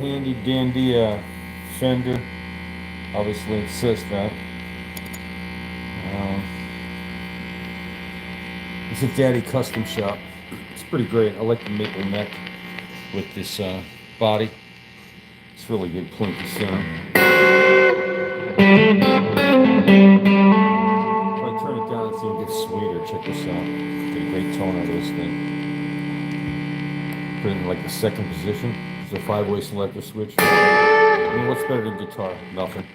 handy dandy Fender. Obviously insists that. It's a Daddy Custom Shop. It's pretty great. I like the maple neck with this body. It's really good plinky sound. If I turn it down, it's going to get sweeter. Check this out. Get a great tone out of this thing. Put it in like the second position. It's a 5-way selector switch. I mean, what's better than guitar? Nothing.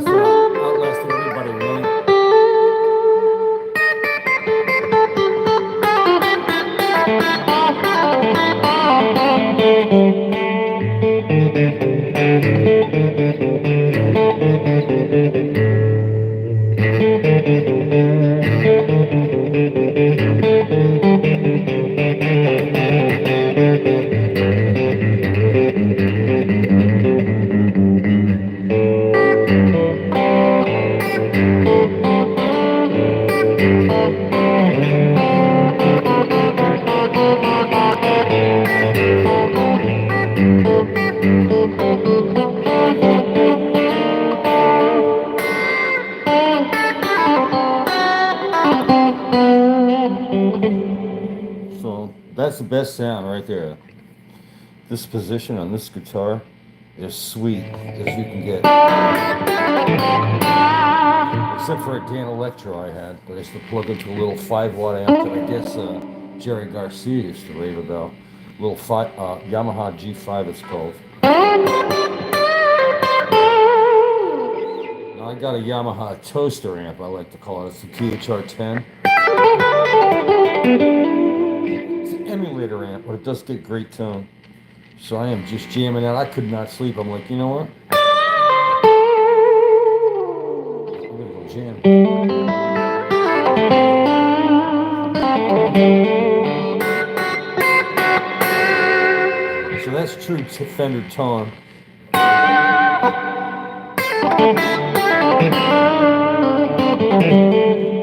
Outlasted everybody running. So that's the best sound right there. This position on this guitar is sweet as you can get. Except for a Dan Electro I had that I used to plug into a little 5-watt amp that I guess Jerry Garcia used to rave about. Little Yamaha G5 it's called. Now I got a Yamaha toaster amp I like to call it. It's a THR-10. It's an emulator amp, but it does get great tone. So I am just jamming out. I could not sleep. I'm like, you know what? I'm gonna go jam. So that's true Fender tone. Of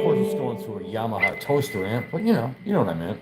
course, it's going through a Yamaha toaster amp, but you know what I meant.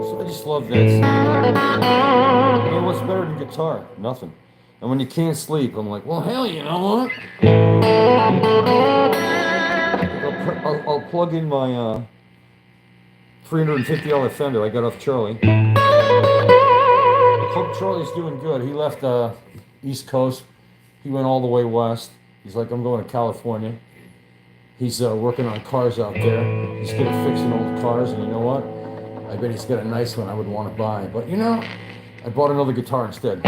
So I just love that sound. You know what's better than guitar? Nothing. And when you can't sleep, I'm like, well, hell, you know what? I'll plug in my $350 Fender I got off Charlie. Hope Charlie's doing good. He left East Coast. He went all the way west. He's like, I'm going to California. He's working on cars out there. He's good at fixing old cars, and you know what? I bet he's got a nice one I would want to buy. But you know, I bought another guitar instead.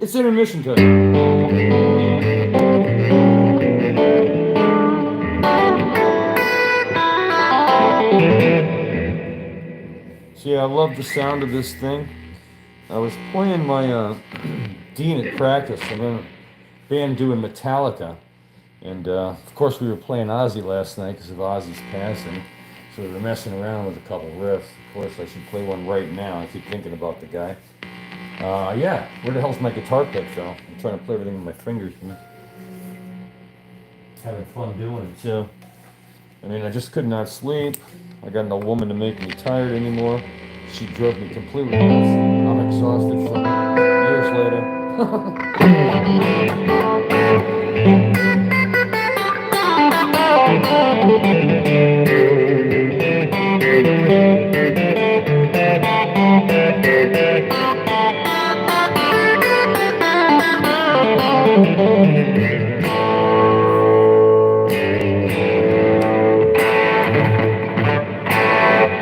It's intermission time. See, I love the sound of this thing. I was playing my Dean at practice. I'm in a band doing Metallica. And of course we were playing Ozzy last night because of Ozzy's passing. So we were messing around with a couple riffs. Of course I should play one right now. I keep thinking about the guy. Yeah, where the hell's my guitar pick though? I'm trying to play everything with my fingers. Having fun doing it. So, I mean, I just could not sleep. I got no woman to make me tired anymore. She drove me completely nuts. I'm exhausted from years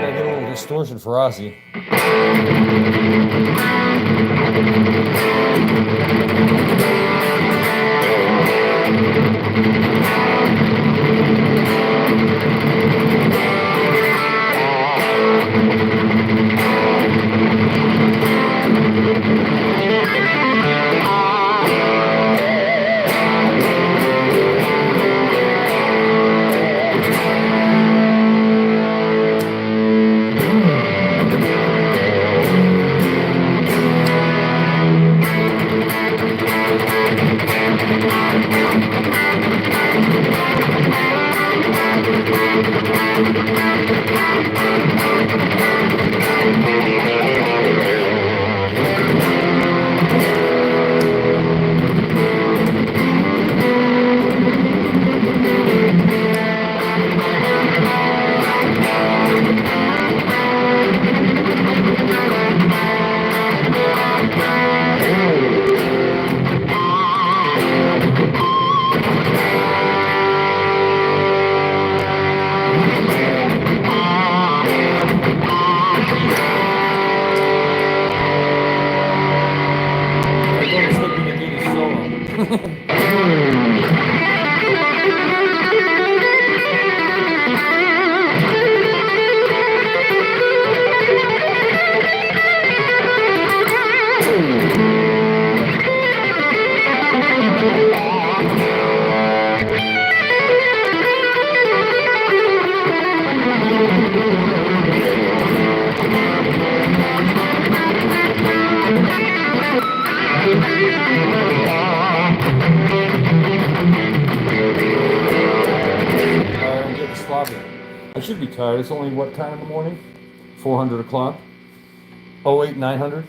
Gotta get a little distortion for Ozzy. sloppy. I should be tired. It's only what time in the morning? 400 o'clock? Oh, 8, 900?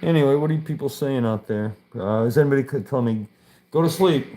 Anyway, what are you people saying out there? Is anybody could tell me, go to sleep?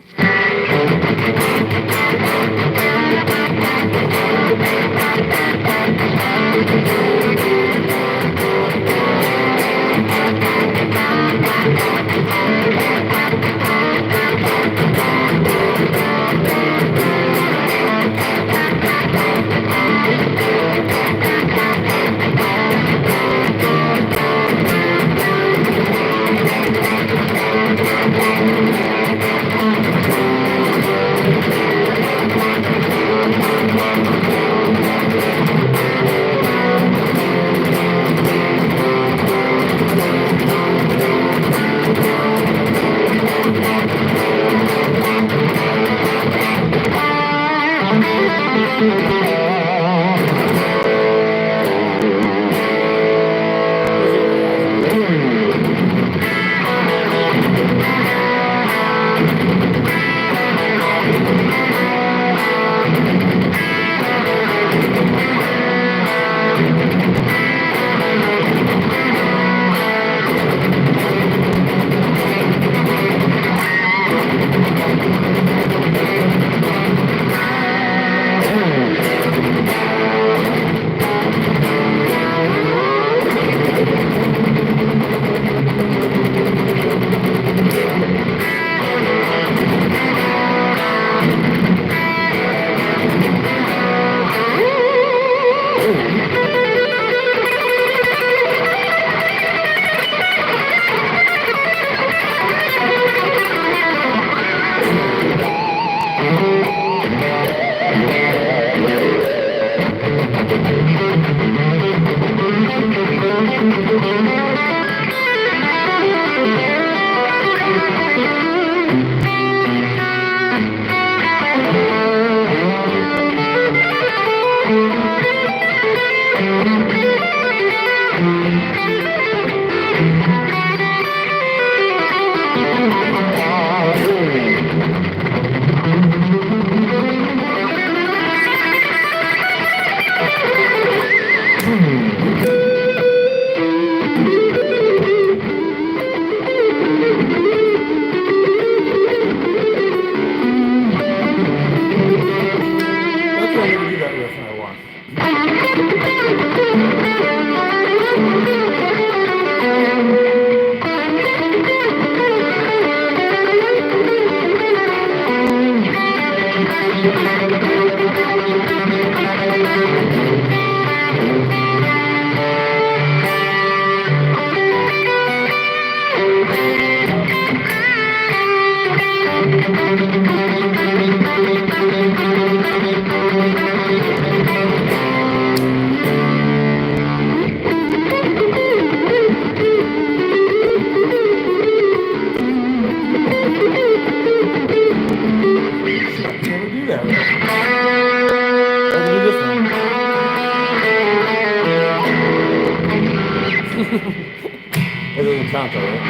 It doesn't count though, right?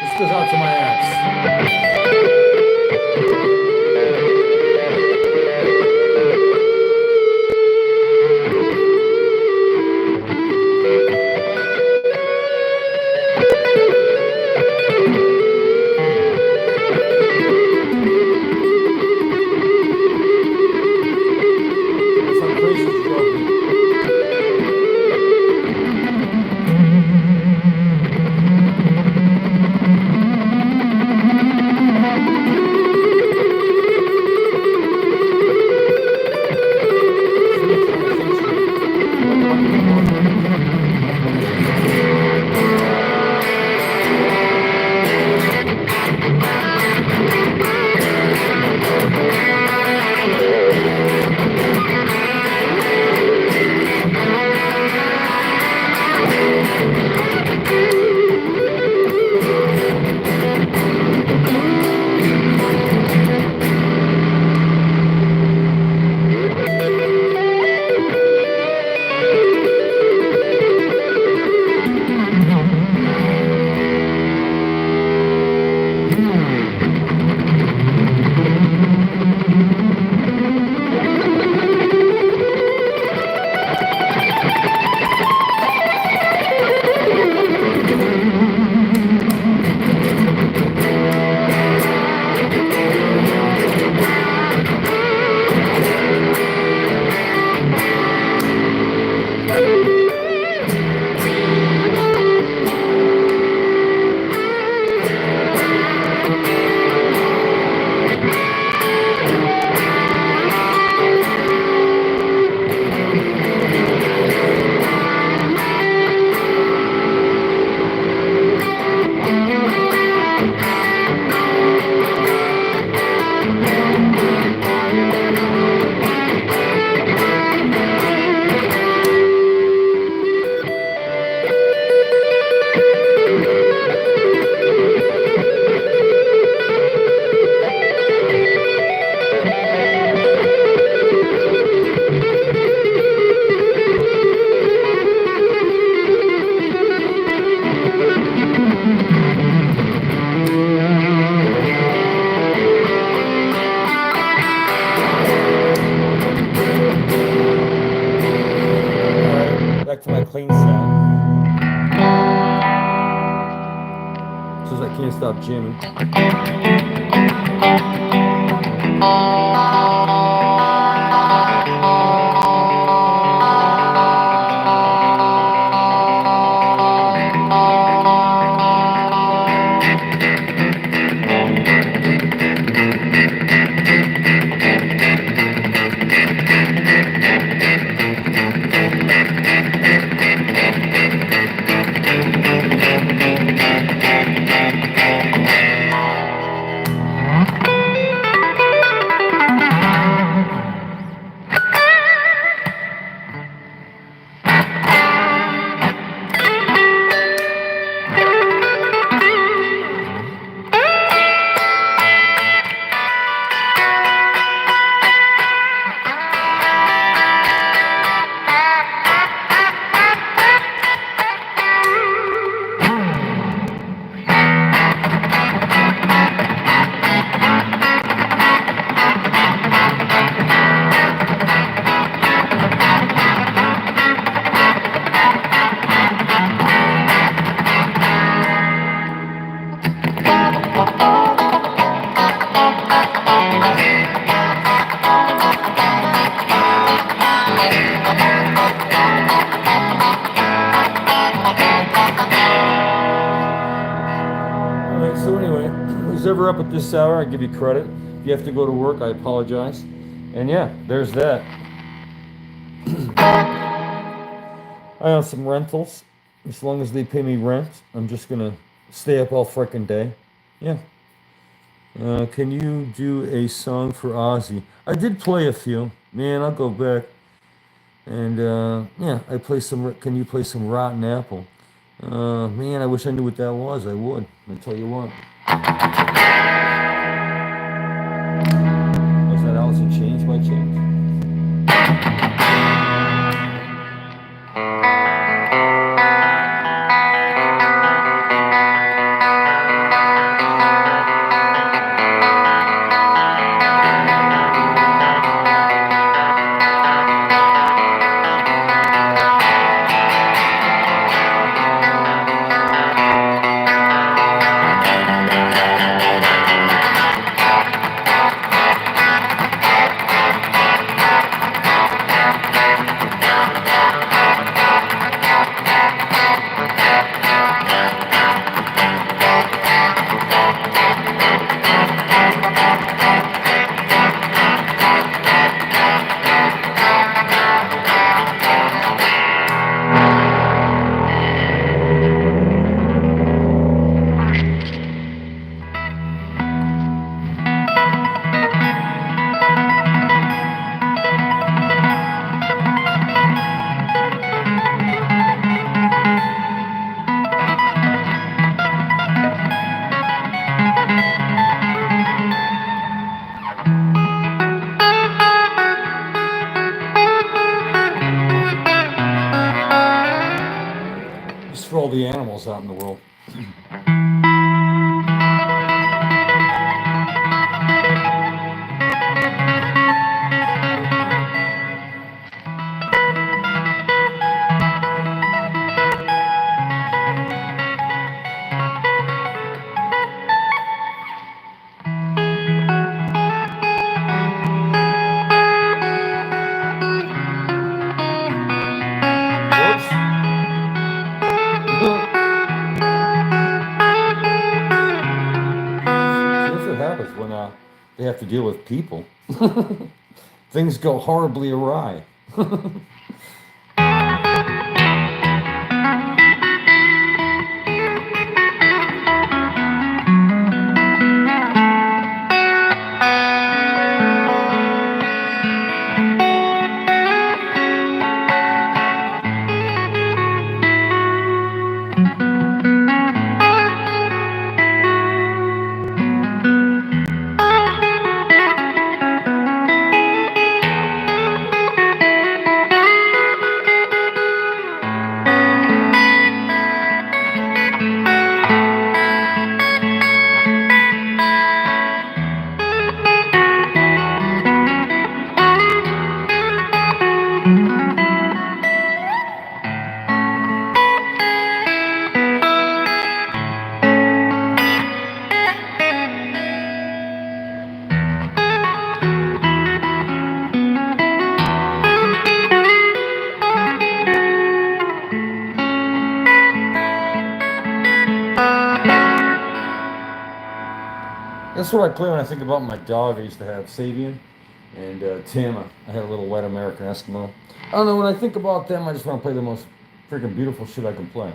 This goes out to my ex. because I can't stop jamming. So anyway, who's ever up at this hour, I give you credit. If you have to go to work, I apologize. And yeah, there's that. I own some rentals. As long as they pay me rent, I'm just gonna stay up all frickin' day. Yeah. Can you do a song for Ozzy? I did play a few. Man, I'll go back. And yeah, I play some. Can you play some Rotten Apple? Man, I wish I knew what that was. I would. I tell you what. Was that Alice in Chains by chance? For all the animals out in the world. When they have to deal with people. Things go horribly awry. That's what I play when I think about my dog. I used to have Sabian and Tim. I had a little white American Eskimo. I don't know, when I think about them, I just want to play the most freaking beautiful shit I can play.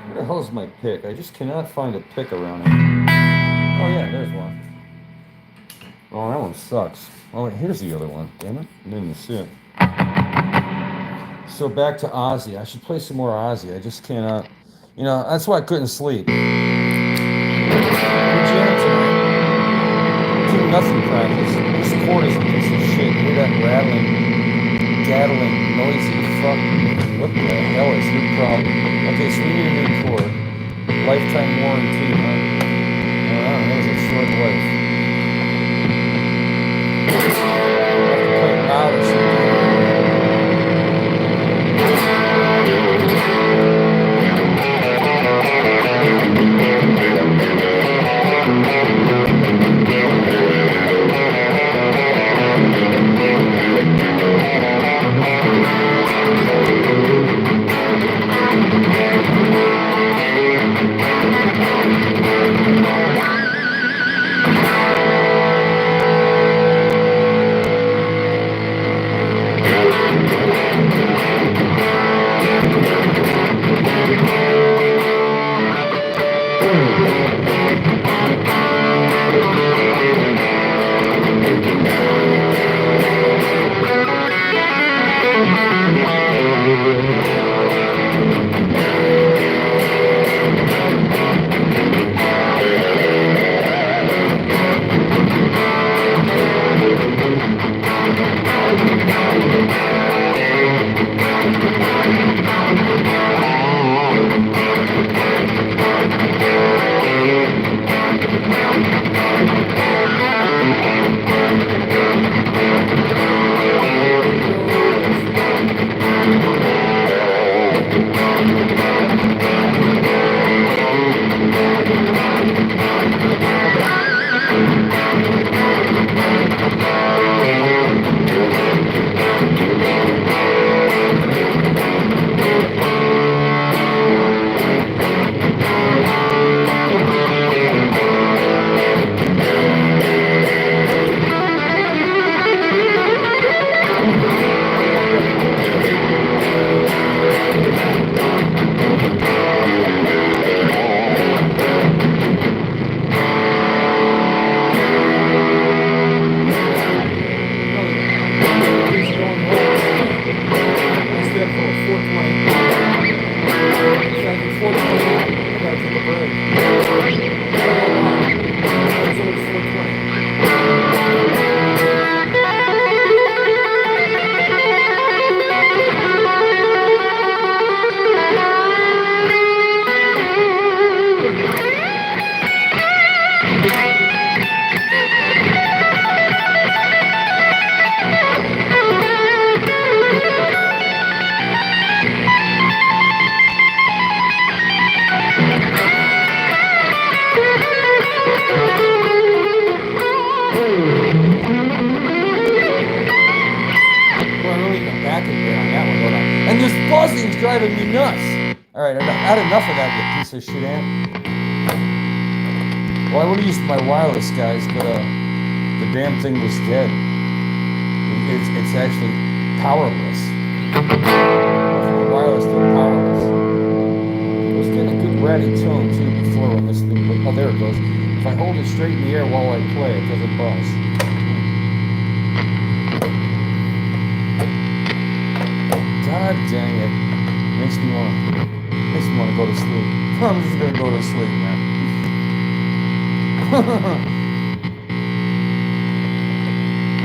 Where the hell's my pick? I just cannot find a pick around here. Oh yeah, there's one. Oh, that one sucks. Oh, wait, here's the other one. Damn it. I didn't even see it. So back to Ozzy. I should play some more Ozzy. I just cannot. You know, that's why I couldn't sleep. We jammed tonight. Doing nothing practice. This chord is a piece of shit. Hear that rattling, gattling, noisy fuck. What the hell is your problem? Okay, so we need a new chord. Lifetime warranty, huh? That was a short life. I have to play it loud or something. And this buzzing's driving me nuts. Alright, I had enough of that, you piece of shit amp. Well, I would have used my wireless, guys, but the damn thing was dead. It's actually powerless. The wireless thing powerless. had a tone too before when this thing. Oh, there it goes. If I hold it straight in the air while I play, it doesn't buzz. God dang it! Makes me want to go to sleep. I'm just gonna go to sleep, man.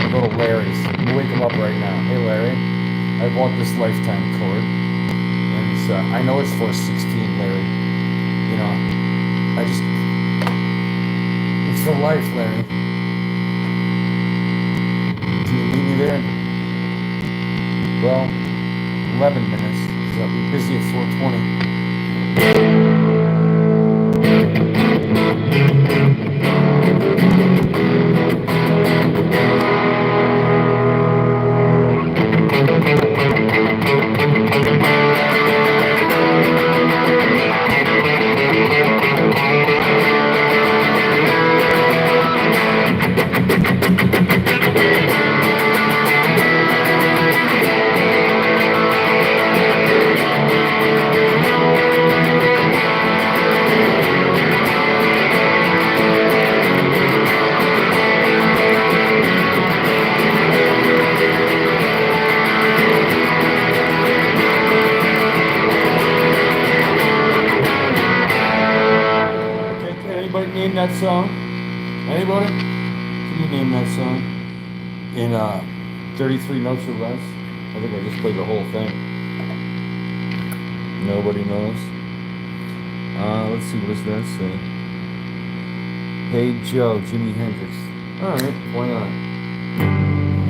I'll go to Larry's. I'm gonna wake him up right now. Hey, Larry, I bought this lifetime cord, and it's, I know it's for 16, Larry. You know, it's for life, Larry. Do you meet me there? Well, 11 minutes. So I'll be busy at 4:20. That song? Anybody? Can you name that song? In 33 notes or less? I think I just played the whole thing. Nobody knows. Let's see, what does that say? Hey Joe, Jimi Hendrix. Alright, why not?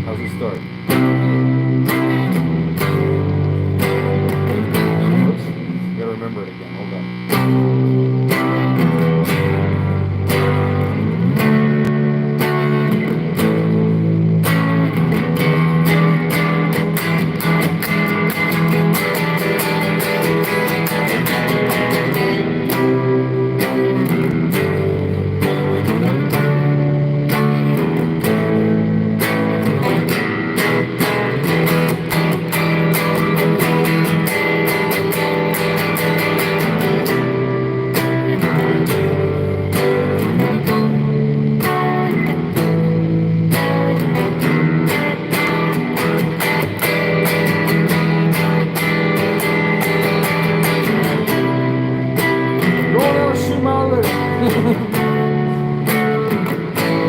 How's it start? Oops, gotta remember it again, hold on.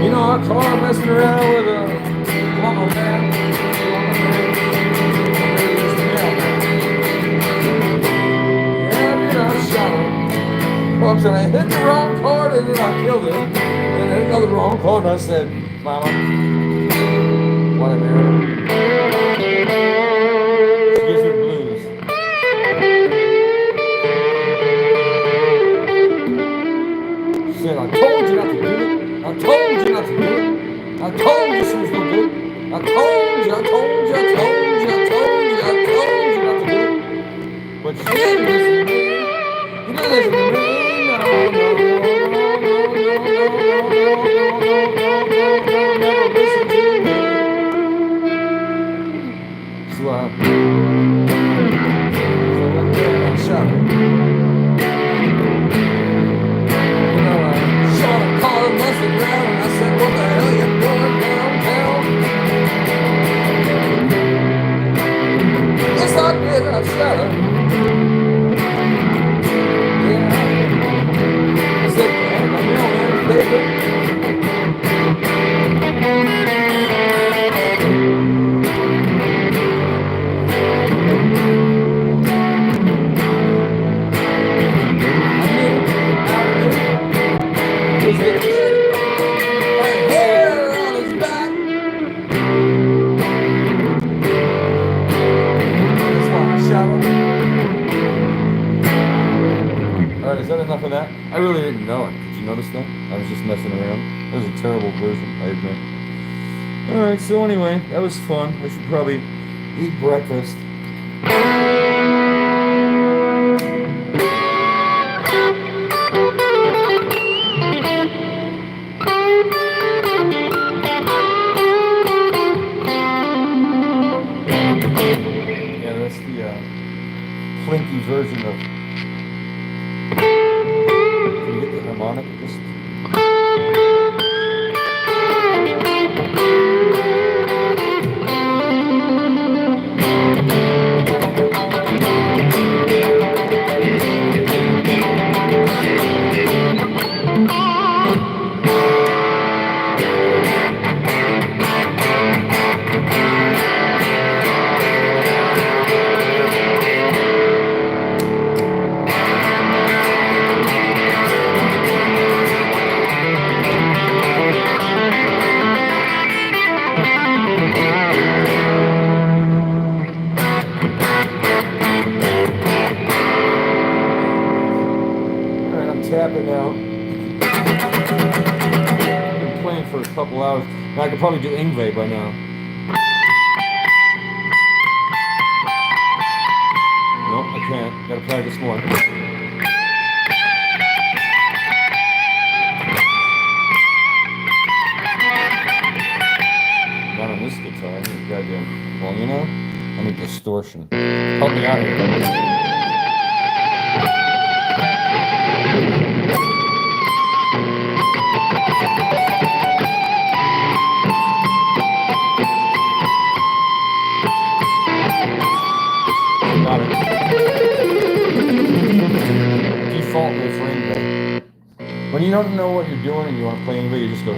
You know, I caught him messing around with a plumber man. Yeah, you know, I shot him. Folks, and I hit the wrong chord and then I killed it. And I hit another wrong chord and I said, Mama, what a miracle. She gives her blues. She said, I told you not to do it. I told you not to do it. I told you she was no good. I told you not to do it. But she didn't listen to me. You didn't listen to me. No, never listen to me. So I went there and I shot her. Messing around and I said, what the hell you doing downtown? Yes, I did, I shot her. Yeah. I said, man, I'm young, baby. Alright, is that enough of that? I really didn't know it. Did you notice that? I was just messing around. That was a terrible version, I admit. Alright, so anyway, that was fun. I should probably eat breakfast. Yeah, that's the plinky version of harmonic. Just tapping out. Been playing for a couple hours. Now I could probably do Ingve by now. Nope, I can't. Gotta practice more. Not on this guitar. I need goddamn. Well, you know, I need distortion. Help me out here. Default riff ring. When you don't know what you're doing and you want to play anyway, you just go.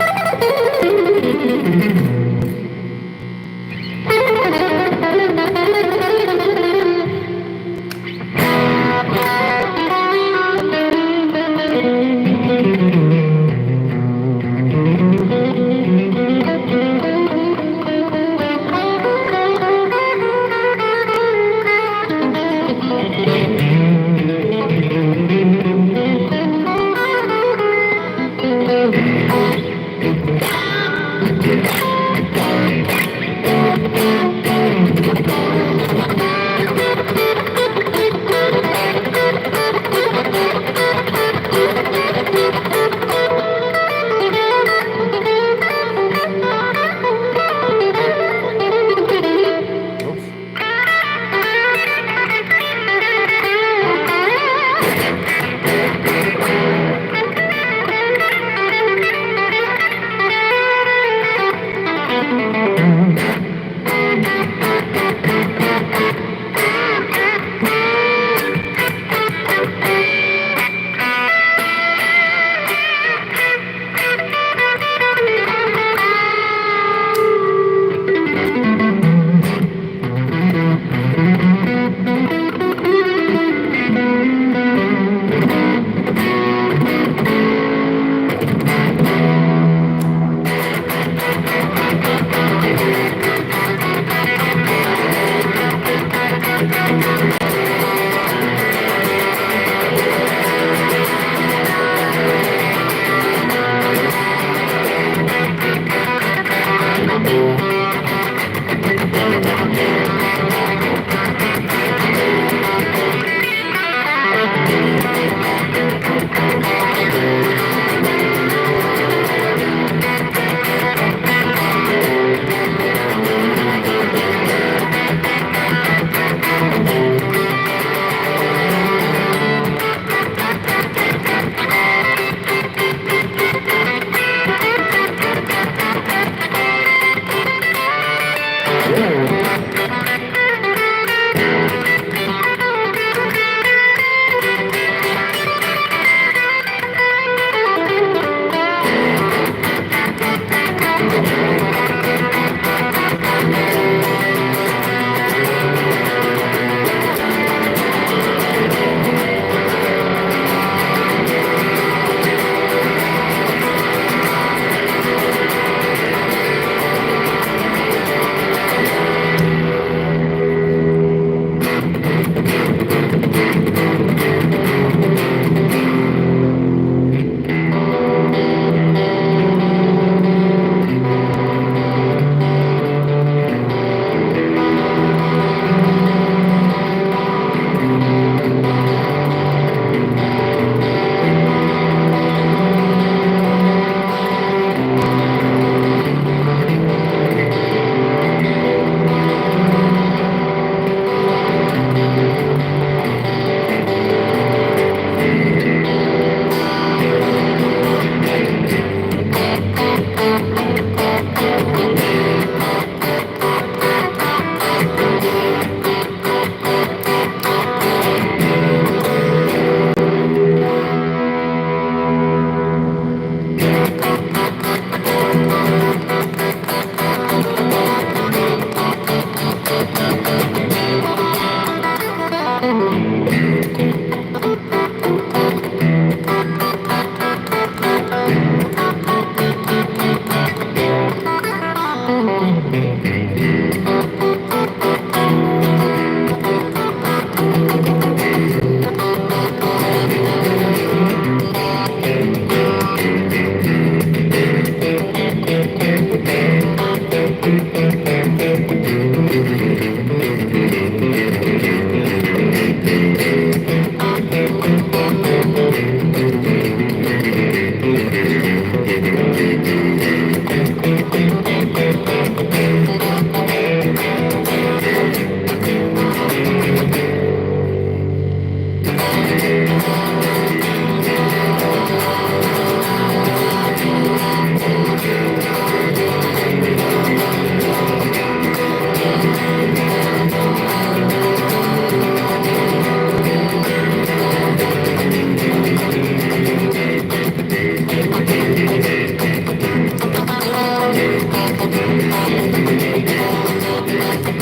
I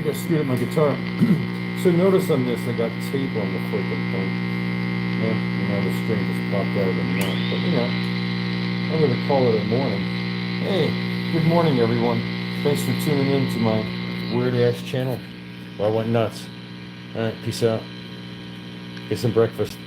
gotta scoot up my guitar. So notice on this, I got tape on the freaking thing. Yeah, now the string just popped out of the knot. But you know, I'm gonna call it a morning. Hey, good morning, everyone. Thanks for tuning in to my weird ass channel. Well, I went nuts. All right, peace out. Get some breakfast.